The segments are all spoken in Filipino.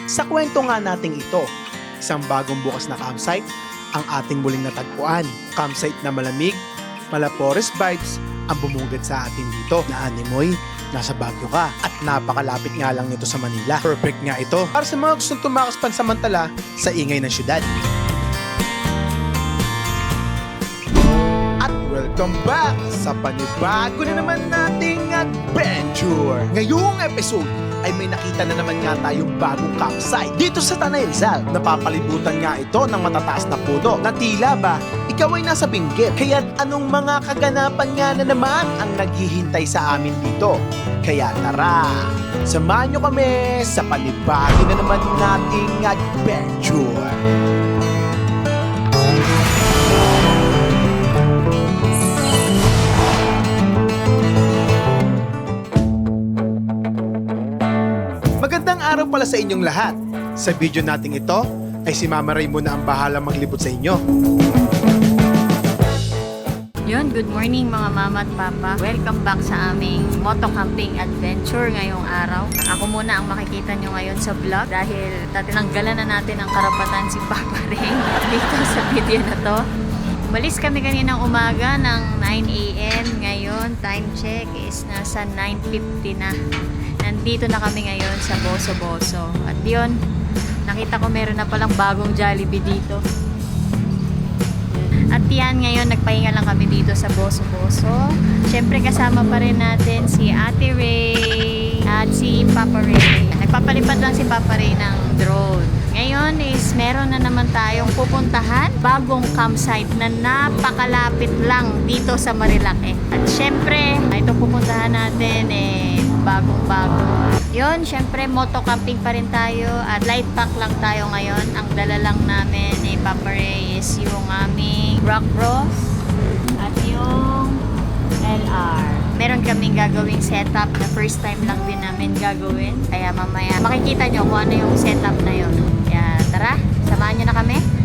Sa kwento nga nating ito, isang bagong bukas na campsite ang ating muling natagpuan. Campsite na malamig, mala forest vibes ang bumugad sa atin dito na animoy. Nasa Baguio ka at napakalapit nga lang nito sa Manila. Perfect nga ito para sa mga gustong tumakas pansamantala sa ingay ng syudad. At welcome back sa panibago na naman nating adventure. Ngayong episode ay may nakita na naman nga tayong bagong campsite dito sa Tanay Rizal. Napapalibutan nga ito ng matataas na puno na tila ba ikaw ay nasa Benguet. Kaya't anong mga kaganapan nga na naman ang naghihintay sa amin dito? Kaya tara, samahan nyo kami sa panibago na naman nating adventure. Magandang araw pala sa inyong lahat. Sa video nating ito ay si Mama Ray muna ang bahala maglibot sa inyo. Yun, good morning mga mama at papa. Welcome back sa aming moto camping adventure ngayong araw. Ako muna ang makikita nyo ngayon sa vlog dahil tinanggalan na natin ang karapatan si Papa Ray dito sa video na to. Umalis kami kaninang umaga ng 9 a.m. Ngayon, time check is nasa 9:50 na. Nandito na kami ngayon sa Boso Boso. At yun, nakita ko meron na palang bagong Jollibee dito. At yan, ngayon nagpahinga lang kami dito sa Boso Boso. Siyempre kasama pa rin natin si Ate Ray at si Papa Ray. Nagpapalipad lang si Papa Ray ng drone. Ngayon is meron na naman tayong pupuntahan, bagong campsite na napakalapit lang dito sa Marilake. At siyempre, ito pupuntahan natin bagong-bago. Yun, syempre moto camping pa rin tayo at light pack lang tayo ngayon. Ang dala lang namin ni Papa Ray is yung aming rock bros at yung LR. Meron kaming gagawing setup na first time lang din namin gagawin. Kaya mamaya makikita nyo kung ano yung setup na yun. Kaya tara, samahan nyo na kami.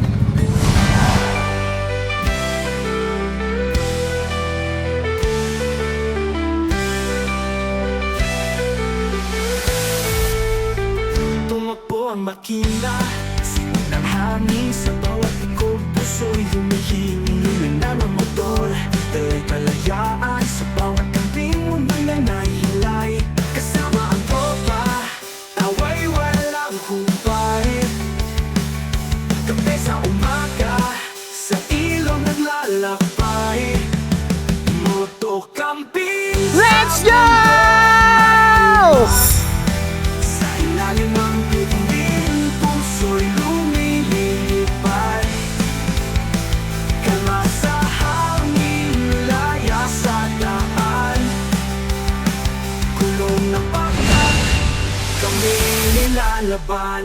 Ang makina, sinig ng hangin sa bawat likod, puso'y humihingi ng motor. Dahil kalayaan sa bawat kanting mundo'y nanahilay. Kasama ang tropa, tawa'y walang hubay. Kape sa umaga, sa ilog naglalakbay. Moto camping. Let's go! Sa ilalim ng bituin, puso'y lumilipad. Kalma sa hangin, laya sa daan. Kulong na pagkat, kami nilalaban.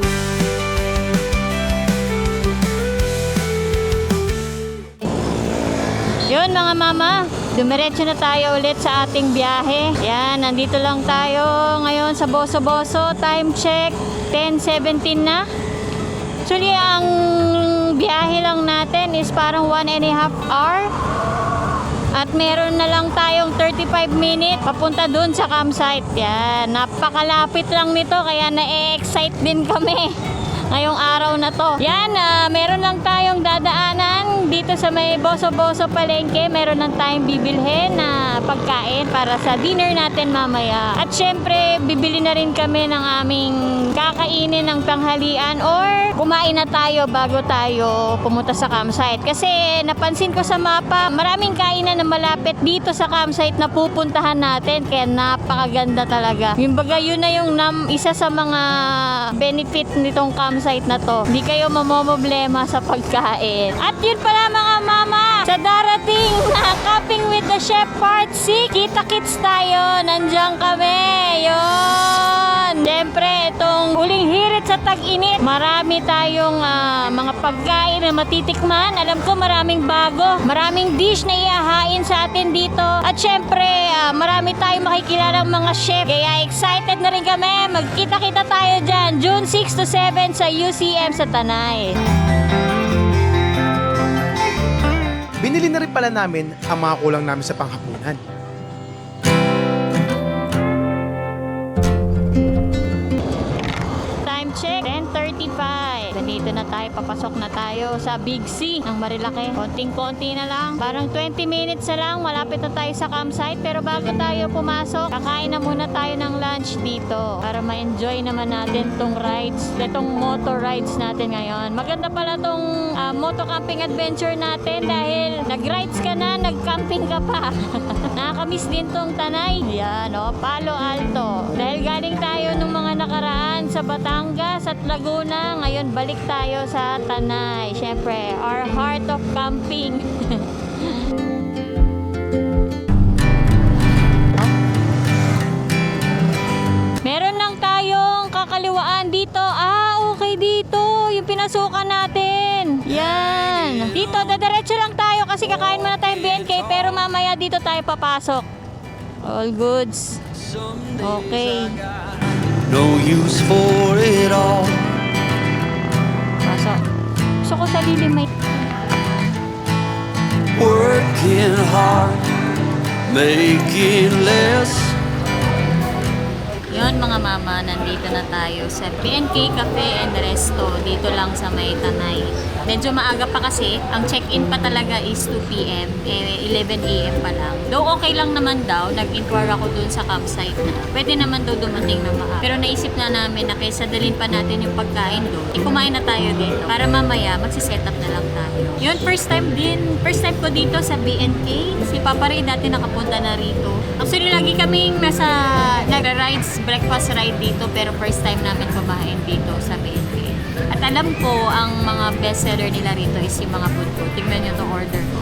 Yun mga mama, dumiretso na tayo ulit sa ating biyahe. Yan, nandito lang tayo ngayon sa Boso Boso. Time check, 10:17 na. Actually, ang biyahe lang natin is parang 1.5 hour. At meron na lang tayong 35 minutes papunta dun sa campsite. Yan, napakalapit lang nito kaya na-excite din kami ngayong araw na to. Yan, meron lang tayong dadaanan dito sa may Boso Boso palengke. Meron lang tayong bibilhin na pagkain para sa dinner natin mamaya. At syempre, bibili na rin kami ng aming kakainin ng tanghalian or kumain na tayo bago tayo pumunta sa campsite. Kasi napansin ko sa mapa, maraming kainan na malapit dito sa campsite na pupuntahan natin. Kaya napakaganda talaga. Yung baga, yun na yung isa sa mga benefit nitong campsite na to. Hindi kayo mamomoblema sa pagkain. At yun pala mga mama, sa darating na Camping with the Chef Part 6, kita-kits tayo. Nandiyan kami. Yun. Siyempre, itong huling hirit sa tag-init, marami tayong mga pagkain na matitikman. Alam ko maraming bago, maraming dish na ihahain sa atin dito. At syempre, marami tayong makikilalang mga chef. Kaya excited na rin kami. Magkita-kita tayo dyan, June 6 to 7 sa UCM sa Tanay. Binili na rin pala namin ang mga kulang namin sa panghapunan. Time check, 10:35. Nandito na tayo, papasok na tayo sa Big C ng Marilake. Konting-konti na lang. Parang 20 minutes na lang, malapit na tayo sa campsite. Pero bago tayo pumasok, kakain na muna tayo ng lunch dito para ma-enjoy naman natin tong rides, itong motor rides natin ngayon. Maganda pala tong moto camping adventure natin dahil nag-rides ka na, nag-camping ka pa. Nakakamiss din tong Tanay. Yan, Palo Alto. Dahil galing tayo nung mga nakaraan sa Batangas at Laguna, ngayon balik tayo sa Tanay. Syempre, our heart of camping. Meron lang tayong kakaliwaan dito. Okay dito. Yung pinasukan natin. Yan. Dito, dadiretso lang tayo kasi kakain muna tayong BNK pero mamaya dito tayo papasok. All goods. Okay. No use for it all. Pasok. Gusto ko sa lilim may... Working hard, making less. Yun mga mama, nandito na tayo sa BNK Cafe and Resto. Dito lang sa may Tanay. Medyo maaga pa kasi. Ang check-in pa talaga is 2 p.m. 11 a.m. pa lang. Though okay lang naman daw. Nag-inquire ako dun sa campsite na pwede naman daw dumating na maaga. Pero naisip na namin na kaysa dalhin pa natin yung pagkain doon, kumain na tayo dito. Para mamaya, magsiset up na lang tayo. Yun, first time ko dito sa BNK. Si Papa Ray dati nakapunta na rito. Actually, lagi kaming nagra-rides, breakfast ride dito. Pero first time namin kumain dito sa BNK. At alam ko, ang mga bestseller nila rito is yung mga food ko. Tingnan nyo itong order ko.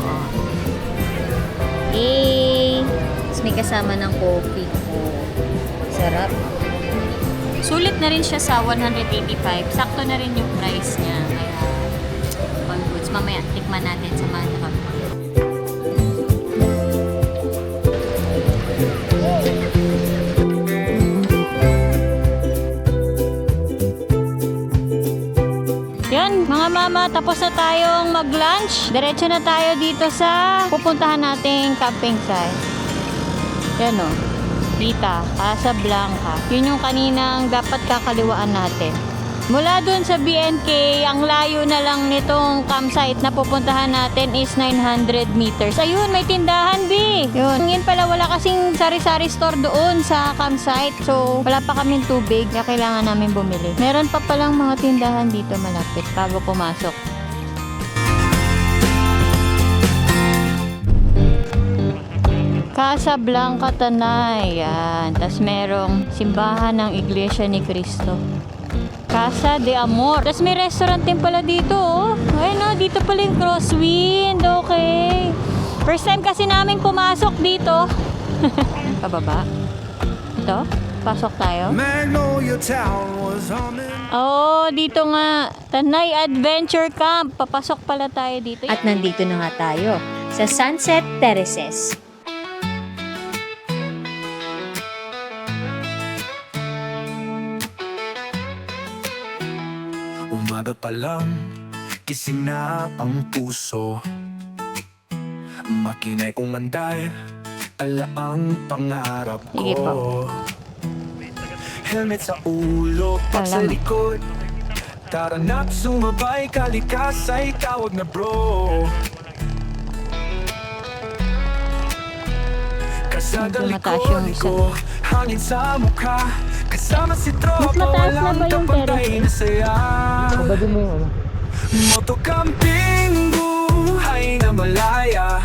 Tapos may kasama ng coffee ko. Sarap. Sulit na rin siya sa 185. Sakto na rin yung price niya. Kaya, all goods. Mamaya, tikman natin sa mga kami. Yan, mga mama, tapos na tayong mag-lunch. Diretso na tayo dito sa pupuntahan nating camping site. Yan o. Dita, Casablanca. Yun yung kaninang dapat kakaliwaan natin. Mula dun sa BNK, ang layo na lang nitong campsite na pupuntahan natin is 900 meters. Ayun, may tindahan, B! Yun. Ngayon pala, wala kasing sari-sari store doon sa campsite. So, wala pa kaming tubig. Kaya kailangan namin bumili. Meron pa palang mga tindahan dito malapit bago pumasok. Casablanca, Tanay. Yan. Tapos merong simbahan ng Iglesia ni Cristo. Casa de Amor. Tapos may restaurant din pala dito, oh. Ayun, dito pala yung Crosswind. Okay. First time kasi namin pumasok dito. Pababa. Ito. Pasok tayo. Magnolia Town was humming. Oh, dito nga. Tanay Adventure Camp. Papasok pala tayo dito. At nandito na nga tayo sa Sunset Terraces. Umaga pa lang, gising na ang puso. Makinay kong manday, ala ang pangarap Sige po. ko. Helmet sa ulo, pag sa Salamat. likod. Tara na't sumabay, kalikas ay tawag na bro. Kasada Medyo mataas yung likod isa. ko, hangin sa mukha. Kasama si tropa, Mas mataas na walang ba yung kapantay terrace? na saya. Kabadin mo yung Motocamping, buhay na malaya.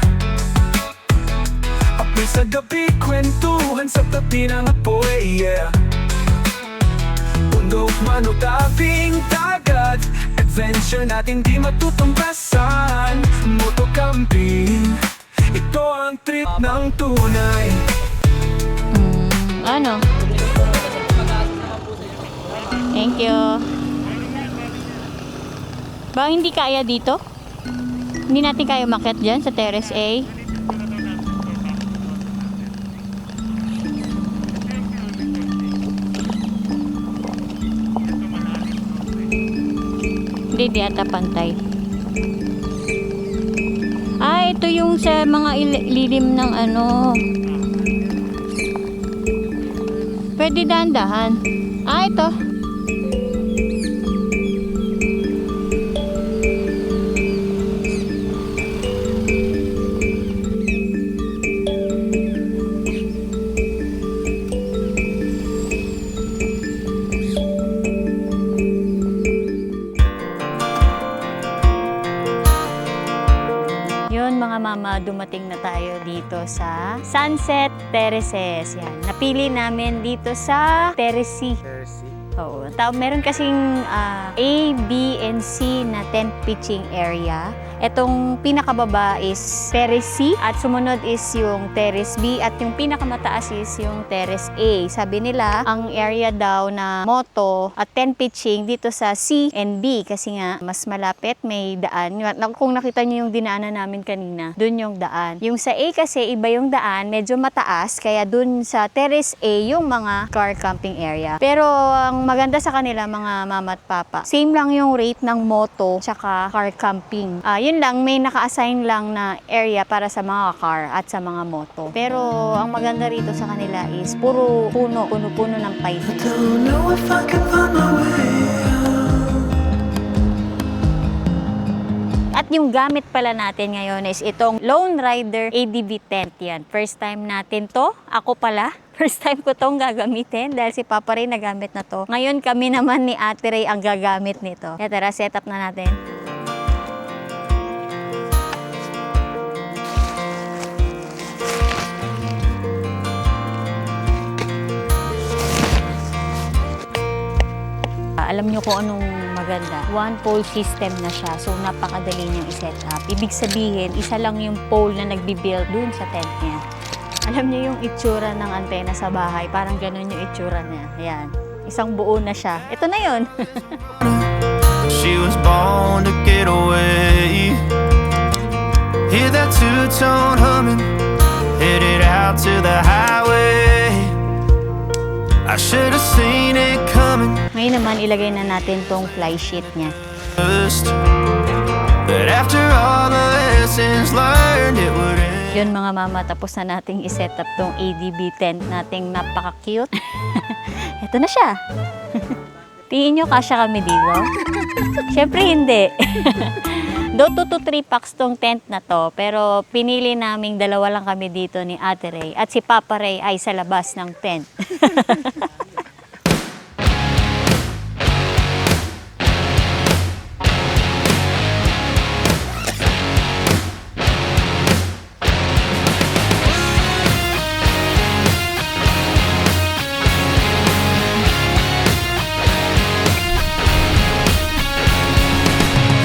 Apoy sa gabi, kwentuhan sa tabi ng apoy, yeah. Bundok, manotabing dagat, adventure natin di matutumbasan. Motocamping, ito ang trip ng tunay. Ano? Thank you. Ba hindi kaya dito? Hindi natin kaya umakyat dyan sa Terrace A? Hindi, di ata pantay. Ito yung sa mga lilim ng ano. Pwede dahan-dahan. Ito. mama, dumating na tayo dito sa Sunset Terraces. Yan. Napili namin dito sa Terrace C. Oo. Meron kasing A, B, and C na tent pitching area. Etong pinakababa is Terrace C at sumunod is yung Terrace B at yung pinakamataas is yung Terrace A. Sabi nila, ang area daw na moto at tent pitching dito sa C and B kasi nga mas malapit, may daan. Kung nakita niyo yung dinaanan namin kanina, dun yung daan. Yung sa A kasi iba yung daan, medyo mataas, kaya dun sa Terrace A yung mga car camping area. Pero ang maganda sa kanila mga mama at papa, same lang yung rate ng moto tsaka car camping. Yun lang, may naka-assign lang na area para sa mga car at sa mga moto. Pero ang maganda rito sa kanila is puro puno-puno ng paisan. Don't know if I can find my way out. At yung gamit pala natin ngayon is itong Lone Rider ADB tent yan. First time natin to. Ako pala. First time ko tong gagamitin dahil si Papa Ray nagamit na to. Ngayon kami naman ni Ate Ray ang gagamit nito. Kaya tara, set up na natin. Alam nyo kung anong maganda. One pole system na siya. So, napakadali niyang i-set up. Ibig sabihin, isa lang yung pole na nagbibuild dun sa tent niya. Alam niyo yung itsura ng antena sa bahay. Parang ganun yung itsura niya. Ayan. Isang buo na siya. Ito na yun. She was born to get away. Hear that two-tone humming, headed out to the highway. I should have seen it coming Ngayon naman, ilagay na natin tong fly sheet niya. first. But after all the lessons learned, it would end. Yun mga mama, tapos na nating iset up tong ADB tent nating napaka-cute. Ito na siya. Tingin nyo, kasya kami dito? Siyempre hindi. Do 2 to 3 packs tong tent na to, pero pinili naming dalawa lang kami dito ni Ate Ray at si Papa Ray ay sa labas ng tent.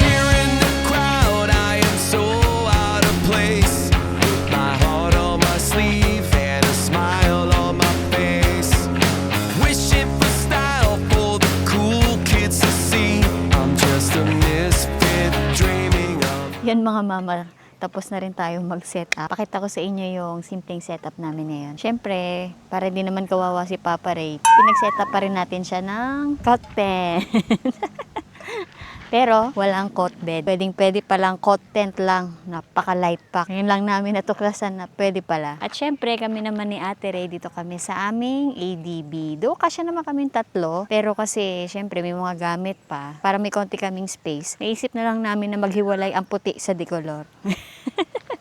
Here in the crowd, I am so out of place. My heart on my sleeve and a smile on my face. Wishing for style for the cool kids to see. I'm just a misfit dreaming of. Yan mga mama, tapos na rin tayo mag-set up. Pakita ko sa inyo yung simpleng setup namin ngayon. Siyempre, para di naman kawawa si Papa Ray, pinag-set up pa rin natin siya ng cot tent. Pero walang cot bed. Pwede palang cot tent lang. Napaka-light pack. Ngayon lang namin natuklasan na pwede pala. At syempre, kami naman ni Ate Ray, dito kami sa aming ADB. Do, kasya naman kaming 3. Pero kasi, syempre, may mga gamit pa. Para may konti kaming space. Naisip na lang namin na maghiwalay ang puti sa decolor.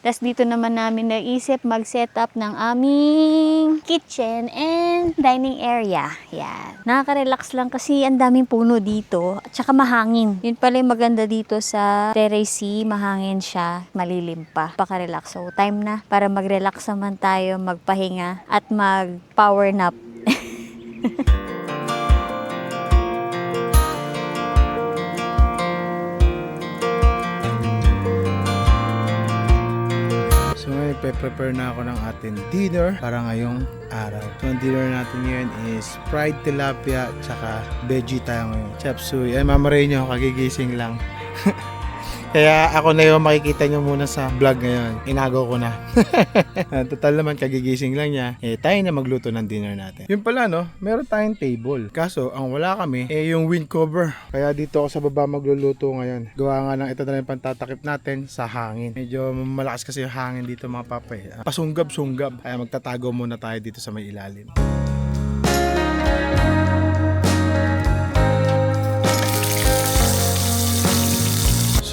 Tapos dito naman namin naisip mag-set up ng aming kitchen and dining area. Yan. Nakaka-relax lang kasi ang daming puno dito at saka mahangin. Yun pala yung maganda dito sa Terrace C. Mahangin siya, malilim pa. Paka-relax. So time na para mag-relax naman tayo, magpahinga at mag-power nap. So ngayon, prepare na ako ng ating dinner para ngayong araw. So ang dinner natin ngayon is fried tilapia tsaka veggie tayo ngayon. Chop suey. Ay, Mama Ray nyo, kagigising lang. Kaya ako na yung makikita nyo muna sa vlog ngayon. Inago ko na. Total naman, kagigising lang niya. Tayo na magluto ng dinner natin. Yun pala, no? Meron tayong table. Kaso, ang wala kami, yung wind cover. Kaya dito ako sa baba magluluto ngayon. Gawa nga ng ito na yung pantatakip natin sa hangin. Medyo malakas kasi yung hangin dito mga papa. Pasunggab-sunggab. Kaya magtatago muna tayo dito sa may ilalim.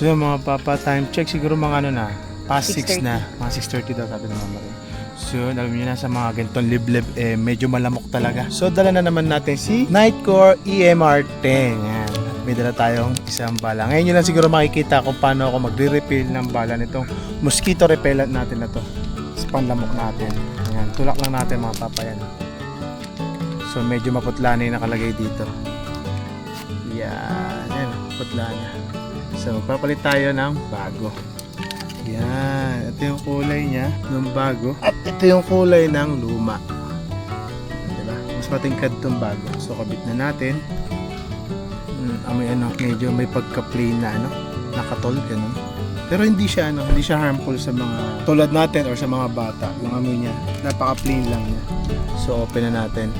So yung mga papa, time check siguro mga ano na, past 6 na, mga 6:30 daw sabi ng mama rin. So alam niyo na sa mga ganitong liblib, medyo malamok talaga. So dala na naman natin si Nightcore EMR 10. Yan. may dala tayong isang bala. Ngayon nyo lang siguro makikita kung paano ako magre-refill ng bala nitong mosquito repellent natin na to sa panlamok natin. Ayan, tulak lang natin mga papa yan. So medyo maputla na yung nakalagay dito. Yan, putla na. So papalit tayo ng bago. Yan, ito yung kulay niya ng bago at ito yung kulay ng luma. Diba? Mas matingkad itong bago. So kabit na natin. May medyo may pagka-plain na nakatol ganun. Pero hindi siya harmful sa mga tulad natin or sa mga bata. Yung amoy niya, napaka-plain lang niya. So open na natin.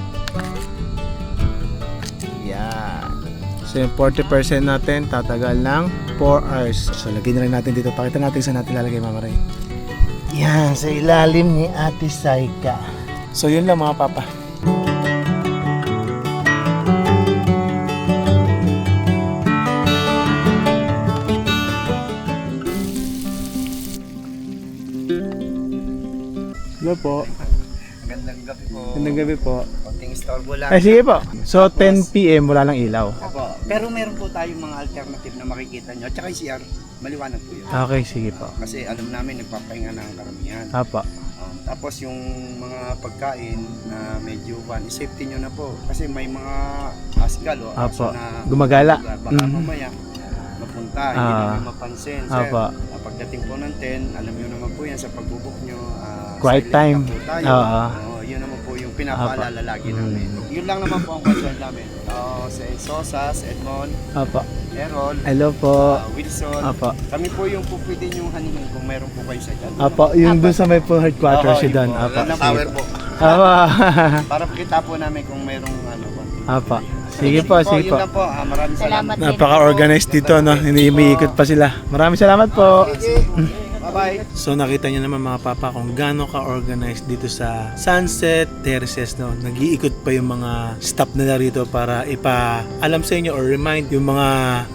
Yan. So yung 40% natin tatagal ng 4 hours. So lagyan na rin natin dito. Pakita natin saan natin lalagay, Mama Ray. Yan, sa ilalim ni Ate Saika. So yun lang mga papa. Hello po. Magandang gabi po. Magandang gabi po. Konting istorbo lang. Ay, sige po. So 10 PM wala lang ilaw. Opo. Pero meron po tayong mga alternative na makikita nyo. At saka yung CR, maliwanag po yun. Okay, sige po. Kasi alam namin, nagpapahinga na ang karamihan. Apa. Tapos yung mga pagkain na medyo safety nyo na po. Kasi may mga asgal o Apo. aso na Gumagala. baka mamaya mapunta, hindi namin mapansin. Sir, Apa. pagdating po ng 10, alam nyo naman po yan sa pagbubok nyo. Quiet silent time. na po tayo. Oo. Yun naman po yung pinapaalala lagi namin. Yun lang naman po ang concern namin. Sa Sosas, Edmond, Apa. Errol, Hello po. Wilson. Apa. Kami po yung po pwede yung hanihin kung mayroon po kayo sa dyan. Apa, yung doon sa may po headquarters si Dan. Apa. Apa. Tower po. Apa. Para pakita po namin kung mayroong Apa. Sige po, sige Yun po. lang po. Maraming salamat. Napaka-organized dito, no? Umiikot pa sila. Maraming salamat po. Bye-bye. So nakita niyo naman mga papa kung gaano ka-organized dito sa Sunset Terraces, no. Nag-iikot pa yung mga staff nila rito para ipaalam sa inyo or remind yung mga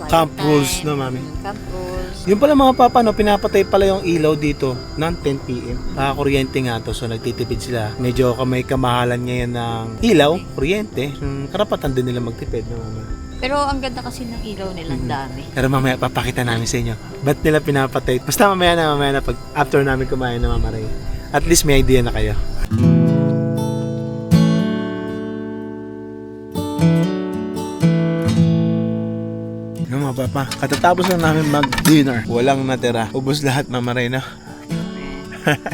camp rules, no, mami. Camp rules. Yung pala mga papa, no, pinapatay pala yung ilaw dito ng 10 PM. Kuryente nga to, so nagtitipid sila. Medyo may kamahalan ngayon ng ilaw, kuryente. Karapatan din nila magtipid, no, mami. Pero ang ganda kasi ng ilaw nila, ang dami. Pero mamaya papakita namin sa inyo. Ba't nila pinapatay? Basta mamaya na pag after namin kumain na Mama Ray. At least may idea na kayo. Yung mga papa, katatapos lang namin mag-dinner. Walang natira. Ubus lahat Mama Ray na.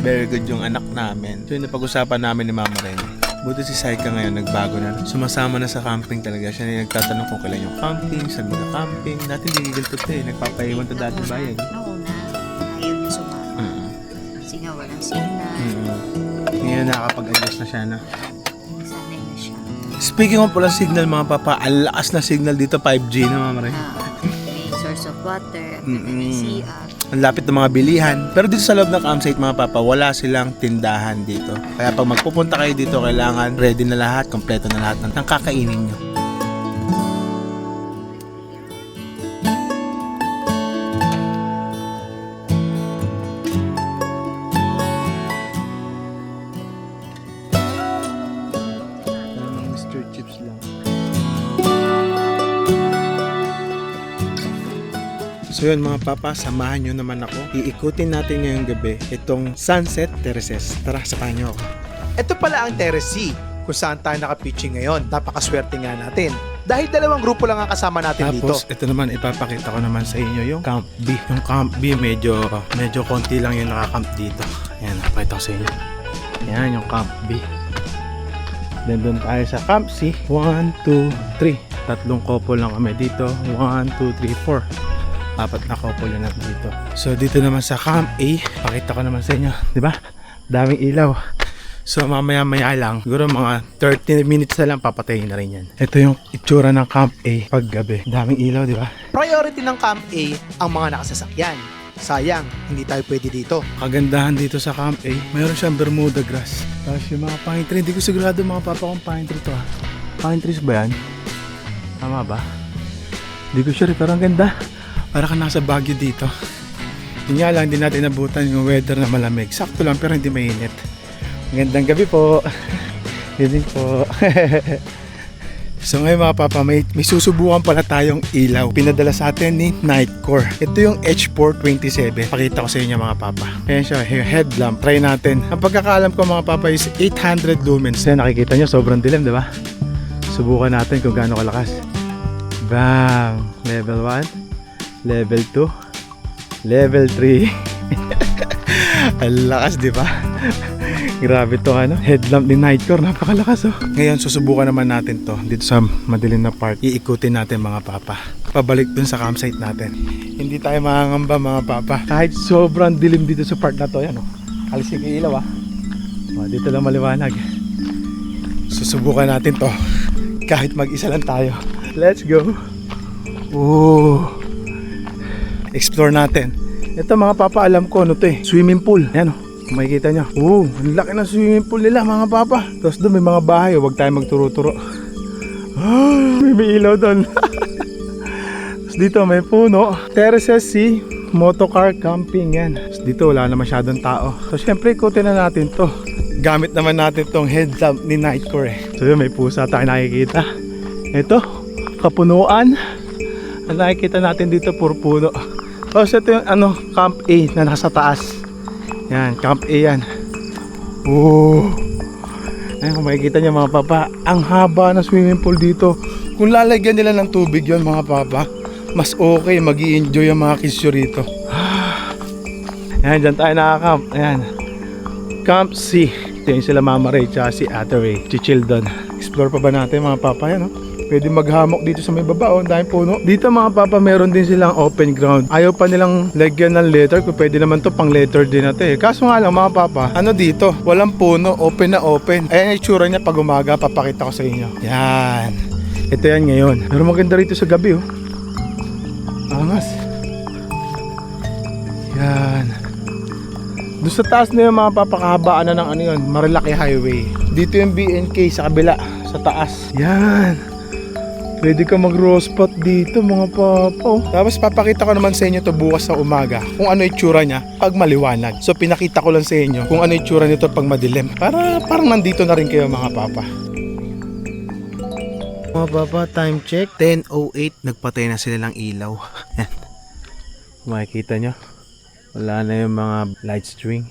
Very good yung anak namin. So yung napag-usapan namin ni Mama Ray. Buti si Saika ngayon nagbago na. Sumasama na sa camping talaga. Siya na nagtatanong kung kailan yung camping, saan ba na camping. Dati gigil to nagpapaiwan to dati bayan. Noon na ayaw niya sumama. Kasi nga walang signal. Ngayon nakakapag-adjust na siya na. Sanay na siya. Speaking of pala signal mga papa, ang lakas na signal dito 5G na Mama Ray. May source of water, may CR. Ang lapit ng mga bilihan. Pero dito sa loob ng campsite mga papa, wala silang tindahan dito. Kaya pag magpupunta kayo dito, kailangan ready na lahat, kompleto na lahat ng kakainin nyo. Mr. Chips lang. So yun mga papa, samahan nyo naman ako. Iikutin natin ngayong gabi itong Sunset Terraces. Tara, samahan nyo ako. Ito pala ang Terrace C, kung saan tayo nakapitching ngayon. Napakaswerte nga natin. Dahil dalawang grupo lang ang kasama natin dito. Tapos ito naman, ipapakita ko naman sa inyo yung Camp B. Yung Camp B, medyo konti lang yung nakakamp dito. Ayan, napakita ko sa inyo. Ayan yung Camp B. Then doon tayo sa Camp C. 1, 2, 3. Tatlong couple lang kami dito. 1, 2, 3, 4. Apat na couple na dito. So dito naman sa Camp A, pakita ko naman sa inyo, 'di ba? Daming ilaw. So mamaya-maya lang, siguro mga 30 minutes na lang papatayin na rin yan. Ito yung itsura ng Camp A pag gabi. Daming ilaw, 'di ba? Priority ng Camp A ang mga nakasasakyan. Sayang, hindi tayo pwede dito. Kagandahan dito sa Camp A, mayroon siyang Bermuda grass. Tapos yung mga pine tree, hindi ko sigurado mga papa kung pine tree to ha. Pine trees ba yan? Tama ba? Hindi ko sure, pero ang ganda. Para ka nasa Baguio dito. Yun nga lang, hindi natin nabutan yung weather na malamig. Sakto lang pero hindi mainit. Magandang gabi po. Good evening po. So ngayon mga papa, may susubukan pala tayong ilaw. Pinadala sa atin ni Nightcore. Ito yung H427. Pakita ko sa inyo mga papa. Ayan siya, headlamp. Try natin. Ang pagkakaalam ko mga papa is 800 lumens. Ayan, nakikita nyo, sobrang dilim, di ba? Subukan natin kung gaano kalakas. Bam! Level 1, level 2, level 3. Ang lakas, di ba? Grabe to headlamp ni Nightcore, napakalakas oh. Ngayon susubukan naman natin to dito sa madilim na part. Iikutin natin mga papa. Pabalik dun sa campsite natin. Hindi tayo mangangamba mga papa. Kahit sobrang dilim dito sa part na to, yan oh. Alisin ko ilaw ah. Oh, dito lang maliwanag. Susubukan natin to. Kahit mag-isa lang tayo. Let's go. Oh. Explore natin. Ito mga papa, alam ko ano to swimming pool. Yan oh. Kung makikita nyo, ang laki ng swimming pool nila mga papa. Tapos doon may mga bahay, huwag tayo magturo-turo. May ilaw doon. Tapos dito may puno. Terraces si motocar camping yan. Tapos dito wala na masyadong tao. So syempre ikutin na natin to. Gamit naman natin tong headlamp ni Nightcore So yun, may pusa tayo nakikita. Ito, kapunuan. Ang nakikita natin dito puro puno. Tapos ito yung Camp A na nasa taas. Yan, Camp A yan. Ayan, kung makikita nyo mga papa, ang haba ng swimming pool dito. Kung lalagyan nila ng tubig yon mga papa, mas okay, mag-i-enjoy ang mga kids rito. Ayan, dyan tayo nakaka-camp. Ayan, Camp C. Ito yung sila Mama Ray, tsaka si Ate Ray, chill doon. Explore pa ba natin mga papa yan Pwede maghamok dito sa may baba dahil puno. Dito mga papa, meron din silang open ground. Ayaw pa nilang lagyan ng letter, kung pwede naman to pang letter din natin Kaso nga lang mga papa, dito, walang puno, open na open. Ayan yung itsura niya pag umaga, papakita ko sa inyo. Yan. Ito yan ngayon. Pero maganda rito sa gabi Angas. Yan. Doon sa taas na yung mga papa, kahabaan na ng yun, Marilaki Highway. Dito yung BNK sa kabila, sa taas. Yan. Pwede ka mag-raw spot dito mga papa Tapos papakita ko naman sa inyo to bukas sa umaga kung ano itsura niya pag maliwanag. So pinakita ko lang sa inyo kung ano itsura nito pag madilim. Parang nandito na rin kayo mga papa. Mga papa, time check 10:08. Nagpatay na sila ng ilaw. Makikita nyo, wala na yung mga light string.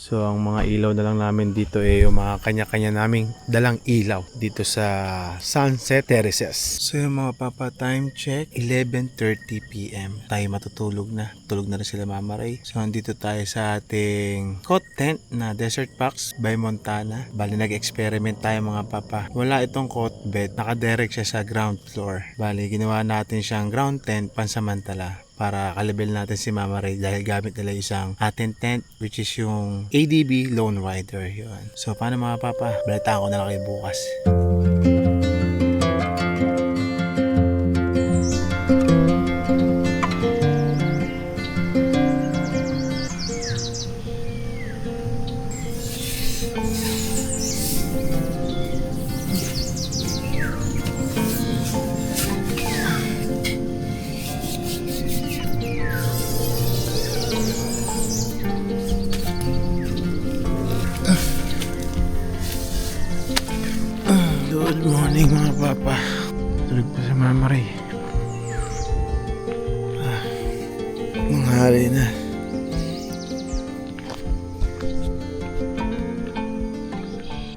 So ang mga ilaw na lang namin dito yung mga kanya-kanya naming dalang ilaw dito sa Sunset Terraces. So yung mga papa, time check 11:30 PM. Tayo matutulog na. Tulog na rin sila Mama Ray. So nandito tayo sa ating cot tent na Desert Box by Montana. Bali nag-experiment tayo mga papa. Wala itong cot bed. Nakadirect siya sa ground floor. Bali ginawa natin siyang ground tent pansamantala para kalibel natin si Mama Ray dahil gamit nila isang atin tent which is yung ADB Lone Rider yun. So paano mga papa? Balitaan ko na lang kayo bukas. Good morning mga papa. Tulog pa si Mama Ray. Manghari na.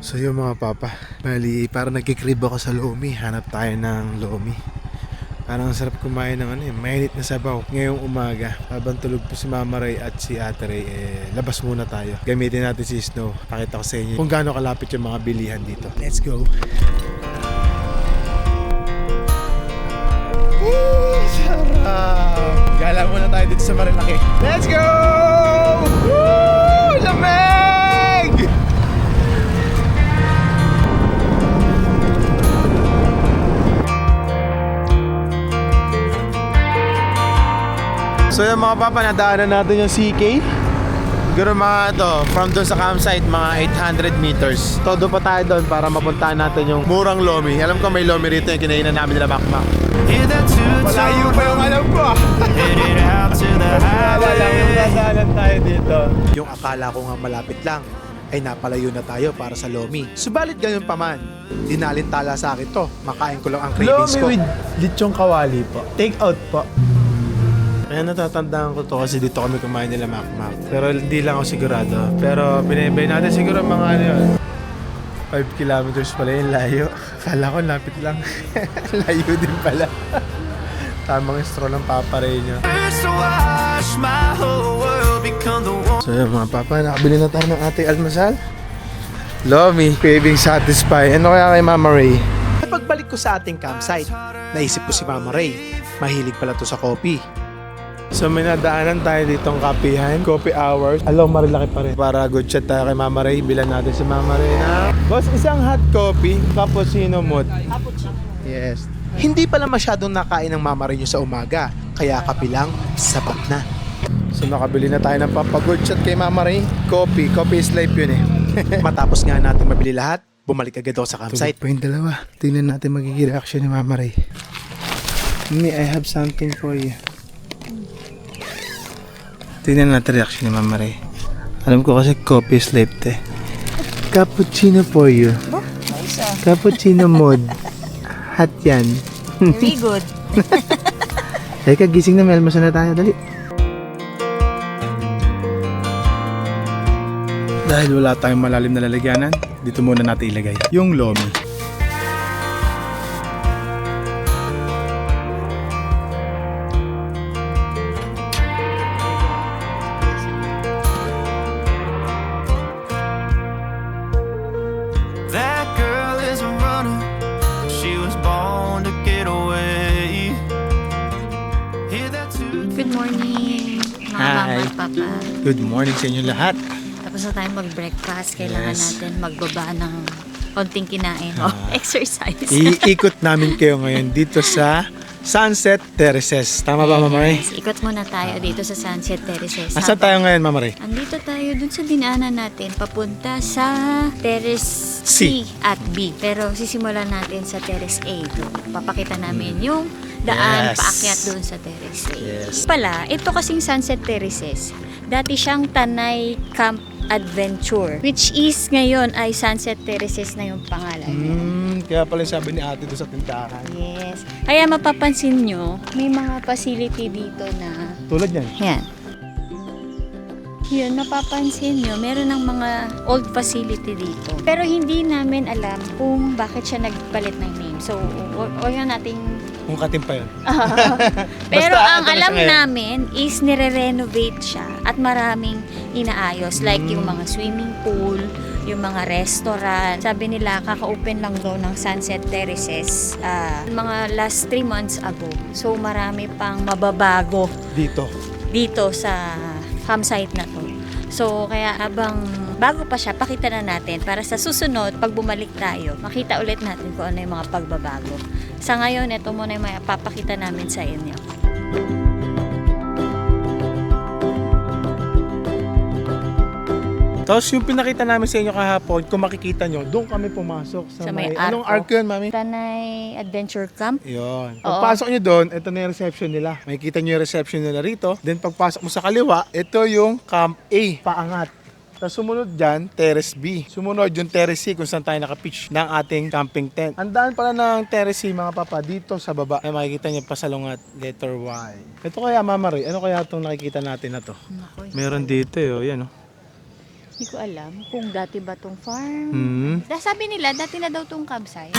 So yun mga papa, bali parang nagkikrib ako sa lomi. Hanap tayo ng lomi. Parang sarap kumain ng mainit na sabaw ngayong umaga. Habang tulog po si Mama Ray at si Ate Ray, labas muna tayo. Gamitin natin si Snow. Pakita ko sa inyo kung gaano kalapit yung mga bilihan dito. Let's go! Sarap! Gala muna tayo dito sa Marilaki. Let's go! Woo! Lamig! So yung mga papa, nadaanan natin yung CK. Siguro mga from doon sa campsite, mga 800 meters. Todo pa tayo doon para mapuntahan natin yung murang lomi. Alam ko may lomi rito yung kinainan namin nila Makmak. Malayo pa yung alam ko Nadaanan tayo dito. Yung akala ko nga malapit lang, ay napalayo na tayo para sa Lomi. Subalit gayon pa man, dinalintala sa akin to. Makain ko lang ang cravings ko. Lomi with lechong kawali po. Take out po. Kaya natatandaan ko to kasi dito kami kumain nila Mac. Pero hindi lang ako sigurado. Pero binibay natin siguro mga ano yun. 5 kilometers pala yung layo. Kala ko lapit lang. Layo din pala. Tamang straw ng paparay nyo. So watch my whole world become the one. So yun mga papa, nakabili na tayo ng ating almasal. Lomi, craving satisfy. Ano kaya kay Mama Ray? Sa pagbalik ko sa ating campsite, naisip ko si Mama Ray. Mahilig pala to sa coffee. So may nadaanan tayo ditong kapihan, coffee hours. Alam, marilaki pa rin. Para good chat tayo kay Mama Ray, bilan natin si Mama Ray na boss, isang hot coffee, cappuccino mood. Yes. Hindi pala masyadong nakain ng Mama Ray nyo sa umaga, kaya kape lang, sapat na. So nakabili na tayo ng pampagood chat kay Mama Ray. Coffee is life yun eh. Matapos nga natin mabili lahat, bumalik agad ako sa campsite. Tulog pa yung dalawa. Tingnan natin magiging reaction ni Mama Ray. Mami, I have something for you. Tingnan natin reaction ni Mama Ray. Alam ko kasi coffee is life te. Cappuccino for you. Cappuccino mode. Hot yan. Very good. Teka, gising na, may almusal na tayo. Dali. Dahil wala tayong malalim na lalagyanan, dito muna natin ilagay yung Lomi. That girl is a runner. She was born to get away. Hear that too? Good morning, mga Hi. mama at papa. Good morning sa inyo lahat. Tapos na tayo mag-breakfast. Kailangan Yes. natin magbaba ng konting kinain o exercise. Iikot namin kayo ngayon dito sa Sunset Terraces. Tama ba, Mama Ray? Yes, ikot muna tayo dito sa Sunset Terraces. Asan tayo ngayon, Mama Ray? Andito tayo dun sa dinaanan natin papunta sa Terrace C. C at B. Pero sisimulan natin sa Terrace A. Papakita namin yung daan Yes. paakyat dun sa Terrace A. Yes. Pala, ito kasing Sunset Terraces. Dati siyang Tanay Camp Adventure, which is ngayon ay Sunset Terraces na yung pangalan niya. Kaya pala sabi ni ate doon sa tindahan. Yes. Kaya mapapansin nyo, may mga facility dito na Tulad yan. yan. Yun, napapansin nyo, meron ng mga old facility dito. Pero hindi namin alam kung bakit siya nagpalit ng name. So, o yun nating... Kung katim pa yun. Pero Basta, ang ito na siya alam ngayon. namin is nire-renovate siya at maraming inaayos. Like yung mga swimming pool, yung mga restaurant. Sabi nila, kaka-open lang daw ng Sunset Terraces mga last 3 months ago. So, marami pang mababago dito sa campsite na to. So, kaya habang bago pa siya, pakita na natin para sa susunod, pag bumalik tayo, makita ulit natin kung ano yung mga pagbabago. Sa ngayon, ito muna yung papakita namin sa inyo. Tapos yung pinakita namin sa inyo kahapon, kung makikita nyo, doon kami pumasok sa, Sa may Anong arko. arco yun, Mami? Tanay Adventure Camp. Yun. Oo. Pagpasok nyo doon, ito na yung reception nila. Makikita nyo yung reception nila rito. Then pagpasok mo sa kaliwa, ito yung Camp A, paangat. Tapos sumunod dyan, Terrace B. Sumunod yung Terrace C kung saan tayo nakapitch ng ating camping tent. Ang daan pala ng Terrace C, mga papa, dito sa baba. Ay makikita nyo pasalungat, letter Y. Ito kaya, Mama Ray, ano kaya itong nakikita natin na to? Naku, Meron dito eh, oh, yan oh. hindi ko alam kung dati ba tong farm. Sabi nila, dati na daw tong campsite.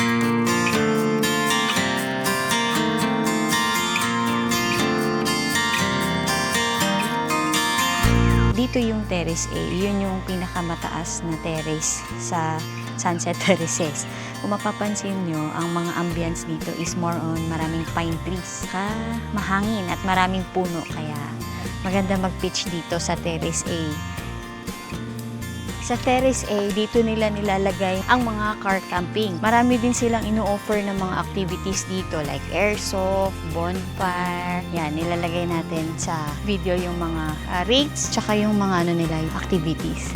Dito yung Terrace A, yun yung pinakamataas na terrace sa Sunset Terraces. Kung mapapansin nyo, ang mga ambience dito is more on maraming pine trees. Mahangin at maraming puno, kaya maganda mag-pitch dito sa Terrace A. Sa Terrace A, dito nila nilalagay ang mga car camping. Marami din silang ino-offer ng mga activities dito like airsoft, bonfire. Yan, nilalagay natin sa video yung mga rates tsaka yung mga nila, yung activities.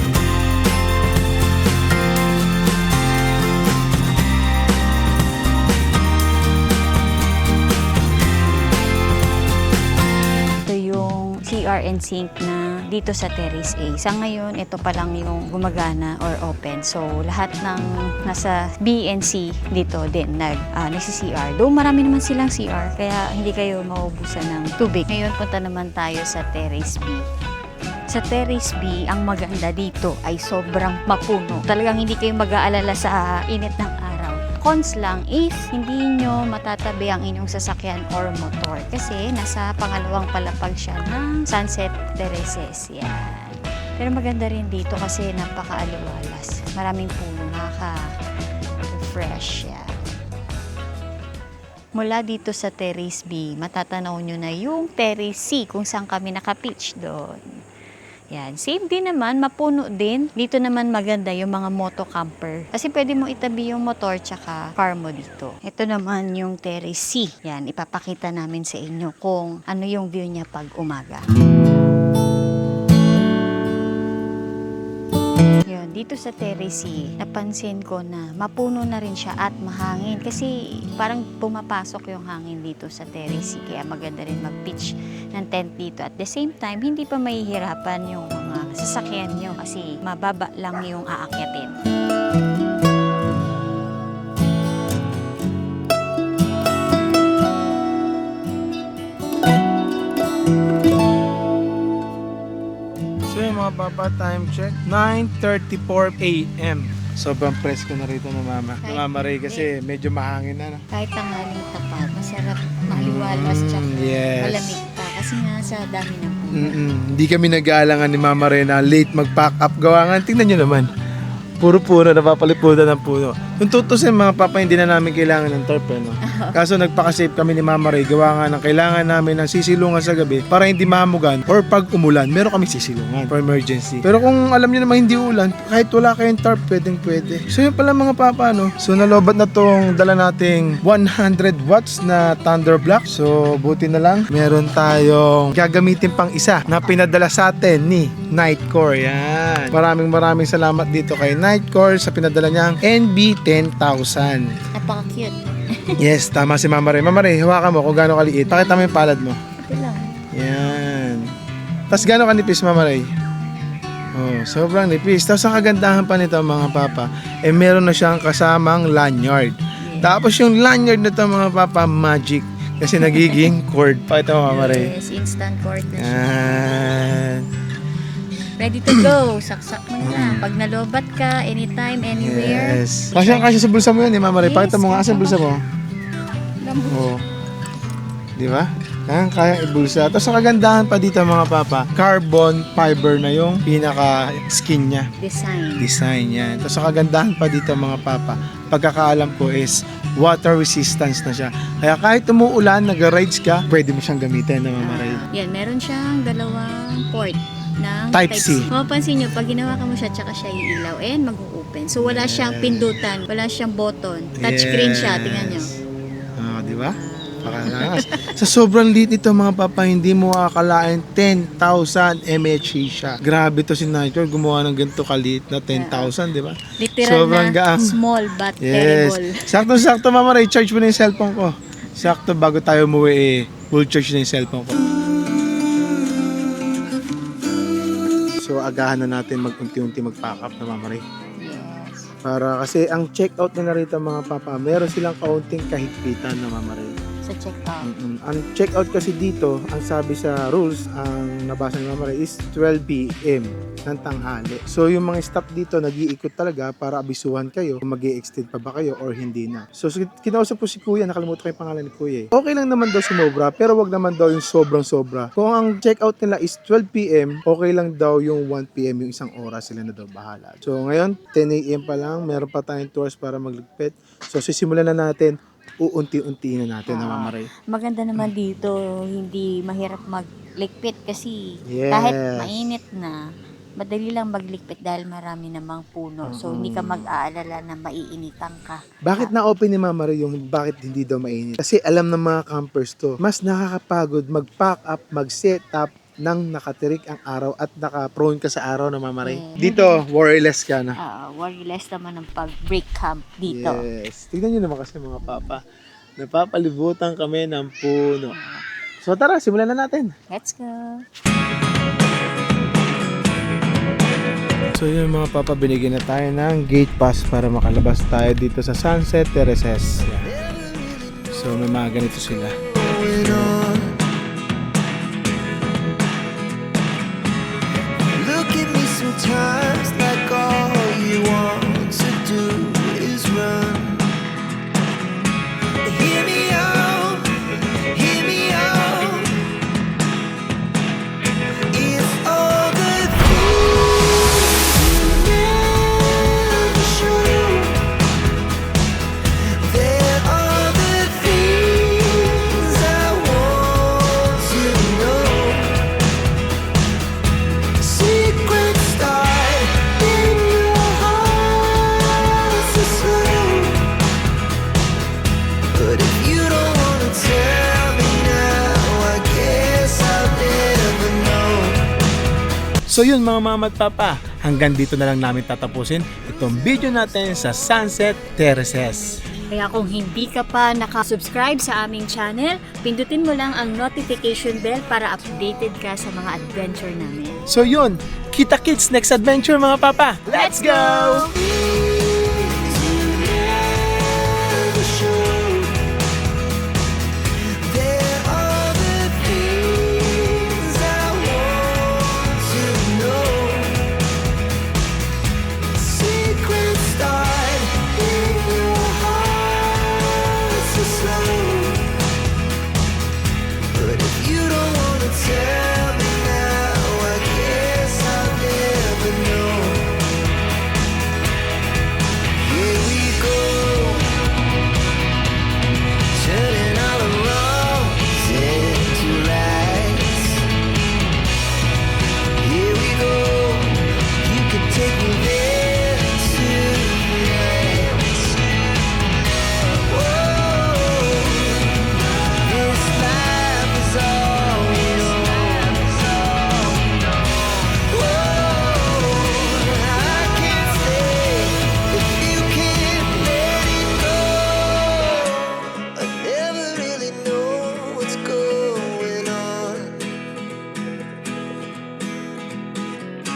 Ito yung CR and sink na dito sa Terrace A. Sa ngayon, ito pa lang yung gumagana or open. So, lahat ng nasa B and C dito din nagsi-CR. Though marami naman silang CR, kaya hindi kayo maubusan ng tubig. Ngayon, punta naman tayo sa Terrace B. Sa Terrace B, ang maganda dito ay sobrang mapuno. Talagang hindi kayo mag-aalala sa init ng araw. Cons lang is hindi nyo matatabi ang inyong sasakyan or motor kasi nasa pangalawang palapag siya ng Sunset Terraces. Yan. Pero maganda rin dito kasi napaka-aliwalas. Maraming puno, nakaka-refresh. Yan. Mula dito sa Terrace B, matatanaw nyo na yung Terrace C kung saan kami naka-pitch doon. Yan. Same din naman, mapuno din. Dito naman maganda yung mga moto camper. Kasi pwede mo itabi yung motor tsaka car mo dito. Ito naman yung Terrace C. Yan, ipapakita namin sa inyo kung ano yung view niya pag umaga. Yun, dito sa Terrace C, napansin ko na mapuno na rin siya at mahangin. Kasi parang pumapasok yung hangin dito sa Terrace C. Kaya maganda rin mag-pitch ng tent dito. At the same time, hindi pa mahihirapan yung mga sasakyan nyo kasi mababa lang yung aakyatin. So yung mga papa, time check, 9:34 a.m. Sobrang presko na rito ng mama. Mama Ray kasi medyo mahangin na. Kahit tanghaling tapat, masarap, maliwalas, tsaka yes. malamig pa. Kasi nga sa dami ng puno. Hindi kami nag-aalangan ni Mama Ray na late mag-pack up. Gawa nga, tingnan nyo naman. Puro puno, napapalipunan ng puno. Kung tutusin mga papa, hindi na namin kailangan ng tarp. No? Kaso nagpakasave kami ni Mama Ray. Gawa nga ng kailangan namin ng sisilungan sa gabi para hindi mamugan or pag umulan, meron kami sisilungan for emergency. Pero kung alam nyo naman hindi ulan, kahit wala kayong tarp, pwede. So yun pala mga papa, no? So nalobat na tong dala nating 100 watts na Thunder Block. So buti na lang, meron tayong gagamitin pang isa na pinadala sa atin ni Nightcore. Yan. Maraming salamat dito kay Nightcore sa pinadala niyang NB10,000. Napaka-cute. Yes, tama si Mama Ray. Mama Ray, hawakan mo kung gaano kaliit. Pakita mo yung palad mo. Ito lang. Yan. Tapos gaano kanipis, Mama Ray? Oh, sobrang nipis. Tapos ang kagandahan pa nito mga papa, meron na siyang kasamang lanyard. Tapos yung lanyard nito mga papa, magic. Kasi nagiging cord. Pakita mo, Mama Ray. Yes, instant cord na siya. Yan. Ready to go. Saksak mo na. Pag nalobat ka, anytime, anywhere. Yes. Kasi sa bulsa mo yun, Mama Ray. Pakita mo nga, asan bulsa mo? Oh. Di ba? Kaya ibulsa. Tapos ang kagandahan pa dito mga papa, carbon fiber na yung pinaka skin niya. Design yan. Tapos ang kagandahan pa dito mga papa, pagkakaalam ko is water resistance na siya. Kaya kahit umuulan, nag-rides ka, pwede mo siyang gamitin na Mama Ray. Yan, meron siyang dalawang port ng Type-C. Mapapansin nyo, pag ginawa ka mo siya, tsaka siya iilaw and mag-open. So wala siyang pindutan, wala siyang button. Touchscreen siya, tingnan nyo. Di ba? Pakalangas. Sa sobrang liit nito mga papa, hindi mo akalain 10,000 mAh siya. Grabe to si Nightcore, gumawa ng ganito kaliit na 10,000, di ba? Literal Sobrang na gaang. small but Yes. terrible. Sakto Mama Ray, charge mo na yung cellphone ko. Sakto bago tayo umuwi full charge na yung cellphone ko. So agahan na natin mag-unti-unti mag-pack up na Mama Ray. Yes. Para kasi ang check-out nila rito mga papa, meron silang kaunting kahigpitan na Mama Ray. Sa check-out. Ang check-out kasi dito, ang sabi sa rules, ang nabasa ni Mama Ray is 12 p.m. ng tanghali. So yung mga staff dito nag-iikot talaga para abisuhan kayo kung mag-i-extend pa ba kayo or hindi na. So kinausap ko si Kuya, nakalimutan ko yung pangalan ni Kuya. Okay lang naman daw sumobra, pero wag naman daw yung sobrang-sobra. Kung ang check-out nila is 12 p.m., okay lang daw yung 1 p.m. yung isang oras, sila na daw bahala. So ngayon, 10 a.m. pa lang, meron pa tayong tours para magligpit. So sisimulan na natin, uunti-unti na natin na Mama Ray. Maganda naman dito, hindi mahirap maglikpit kasi Yes. kahit mainit na, madali lang maglikpit dahil marami namang puno. So hindi ka mag-aalala na maiinitan ka. Bakit na-open ni Mama Ray yung bakit hindi daw mainit? Kasi alam ng mga campers to, mas nakakapagod mag-pack up, mag-set up nang nakatirik ang araw at naka-prone ka sa araw na Mama Ray. Dito, worryless ka na. Worryless naman ang pag-break camp dito. Yes. Tignan nyo naman kasi mga papa. Napapalibutan kami ng puno. So tara, simulan na natin. Let's go! So yun mga papa, binigyan na tayo ng gate pass para makalabas tayo dito sa Sunset Terraces. Yan. So may mga ganito sila. Look at me sometimes like all you want to do is run. Hear me out, hear me out. If all the things you never show, there are the things I want to know. Secrets start in your heart so slow. But if you don't wanna tell me now, I guess I'll never know. So yun mga mama at papa, hanggang dito na lang namin tatapusin itong video natin sa Sunset Terraces. Kaya kung hindi ka pa nakasubscribe sa aming channel, pindutin mo lang ang notification bell para updated ka sa mga adventure namin. So yun, kita-kits next adventure mga papa. Let's go!